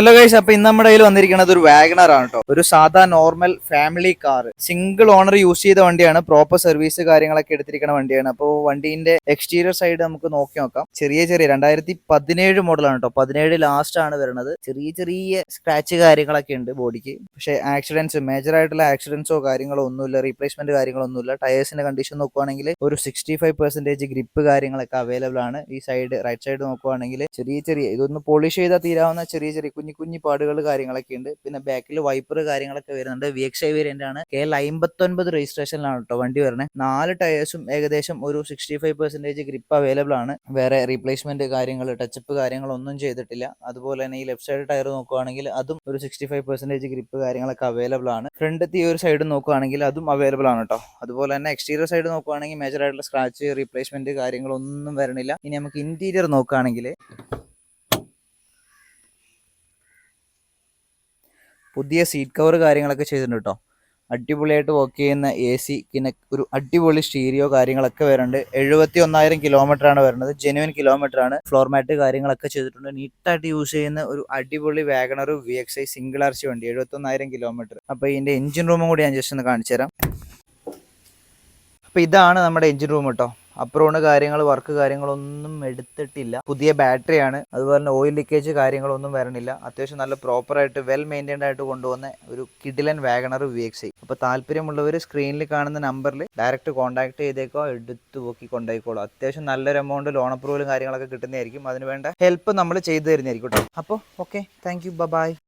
Hello guys, അപ്പൊ ഇന്ന് നമ്മുടെ കയ്യിൽ വന്നിരിക്കുന്നത് ഒരു വാഗണർ ആണ് കേട്ടോ. ഒരു സാധാ normal family car, single owner use ചെയ്ത വണ്ടിയാണ്. പ്രോപ്പർ സർവീസ് കാര്യങ്ങളൊക്കെ എടുത്തിരിക്കുന്ന വണ്ടിയാണ്. അപ്പോൾ വണ്ടീന്റെ എക്സ്റ്റീരിയർ സൈഡ് നമുക്ക് നോക്കാം. ചെറിയ 2017 മോഡലാണ് കേട്ടോ. 17 ലാസ്റ്റ് ആണ് വരുന്നത്. ചെറിയ സ്ക്രാച്ച് കാര്യങ്ങളൊക്കെ ഉണ്ട് ബോഡിക്ക്. പക്ഷേ ആക്സിഡൻസ്, മേജർ ആയിട്ടുള്ള ആക്സിഡൻസോ കാര്യങ്ങളോ ഒന്നുമില്ല. റീപ്ലേസ്മെന്റ് കാര്യങ്ങളൊന്നുമില്ല. ടയേഴ്സിന്റെ കണ്ടീഷൻ നോക്കുവാണെങ്കിൽ ഒരു 65% ഗ്രിപ്പ് കാര്യങ്ങളൊക്കെ അവൈലബിൾ ആണ്. ഈ സൈഡ് റൈറ്റ് സൈഡ് നോക്കുവാണെങ്കിൽ ചെറിയ ഇതൊന്ന് പോളിഷ് ചെയ്താൽ തീരാവുന്ന ചെറിയ കുഞ്ഞു പാടുകൾ കാര്യങ്ങളൊക്കെ ഉണ്ട്. പിന്നെ ബാക്കിൽ വൈപ്പർ കാര്യങ്ങളൊക്കെ വരുന്നുണ്ട്. VXI വേരിയന്റ് ആണ്. KL59 രജിസ്ട്രേഷനിലാണ് കേട്ടോ വണ്ടി വരുന്നത്. 4 ടയേഴ്സും ഏകദേശം ഒരു 65% ഗ്രിപ്പ് അവൈലബിൾ ആണ്. വേറെ റീപ്ലേസ്മെന്റ് കാര്യങ്ങൾ, ടച്ചപ്പ് കാര്യങ്ങളൊന്നും ചെയ്തിട്ടില്ല. അതുപോലെ തന്നെ ഈ ലെഫ്റ്റ് സൈഡ് ടയർ നോക്കുവാണെങ്കിൽ അതും ഒരു 65% ഗ്രിപ്പ് കാര്യങ്ങളൊക്കെ അവൈലബിൾ ആണ്. ഫ്രണ്ട് ഈ ഒരു സൈഡ് നോക്കുവാണെങ്കിൽ അതും അവൈലബിൾ ആണ് കേട്ടോ. അതുപോലെ തന്നെ എക്സ്റ്റീരിയർ സൈഡ് നോക്കുവാണെങ്കിൽ മേജർ ആയിട്ടുള്ള സ്ക്രാച്ച്, റീപ്ലേസ്മെന്റ് കാര്യങ്ങളൊന്നും വരണില്ല. ഇനി നമുക്ക് ഇന്റീരിയർ നോക്കുകയാണെങ്കിൽ പുതിയ സീറ്റ് കവർ കാര്യങ്ങളൊക്കെ ചെയ്തിട്ടുണ്ട് കേട്ടോ. അടിപൊളിയായിട്ട് വർക്ക് ചെയ്യുന്ന AC, പിന്നെ ഒരു അടിപൊളി സ്റ്റീരിയോ കാര്യങ്ങളൊക്കെ വരുന്നുണ്ട്. 71,000 കിലോമീറ്റർ ആണ് വരുന്നത്. ജെനുവിൻ കിലോമീറ്റർ ആണ്. ഫ്ലോർ മാറ്റ് കാര്യങ്ങളൊക്കെ ചെയ്തിട്ടുണ്ട്. നീറ്റായിട്ട് യൂസ് ചെയ്യുന്ന ഒരു അടിപൊളി വാഗണർ VXI സിംഗിൾ RC വണ്ടി, 71,000 കിലോമീറ്റർ. അപ്പോൾ ഇതിന്റെ എഞ്ചിൻ റൂമും കൂടി ഞാൻ ജസ്റ്റ് ഒന്ന് കാണിച്ചു തരാം. അപ്പോൾ ഇതാണ് നമ്മുടെ എഞ്ചിൻ റൂം കേട്ടോ. അപ്രോണ് കാര്യങ്ങൾ, വർക്ക് കാര്യങ്ങളൊന്നും എടുത്തിട്ടില്ല. പുതിയ ബാറ്ററിയാണ്. അതുപോലെ തന്നെ ഓയിൽ ലീക്കേജ് കാര്യങ്ങളൊന്നും വരണില്ല. അത്യാവശ്യം നല്ല പ്രോപ്പറായിട്ട് വെൽ മെയിൻറ്റൈൻഡ് ആയിട്ട് കൊണ്ടുവന്ന ഒരു കിഡിലൻ വാഗണർ VXI. അപ്പോൾ താല്പര്യമുള്ളവർ സ്ക്രീനിൽ കാണുന്ന നമ്പറിൽ ഡയറക്റ്റ് കോൺടാക്ട് ചെയ്തേക്കോ, എടുത്ത് നോക്കി കൊണ്ടുപോയിക്കോളൂ. അത്യാവശ്യം നല്ലൊരു എമൗണ്ട് ലോൺ അപ്രൂവലും കാര്യങ്ങളൊക്കെ കിട്ടുന്നതായിരിക്കും. അതിന് വേണ്ട ഹെൽപ്പ് നമ്മൾ ചെയ്തു തരുന്നതായിരിക്കും കേട്ടോ. അപ്പോൾ ഓക്കെ, താങ്ക് യു, ബൈ.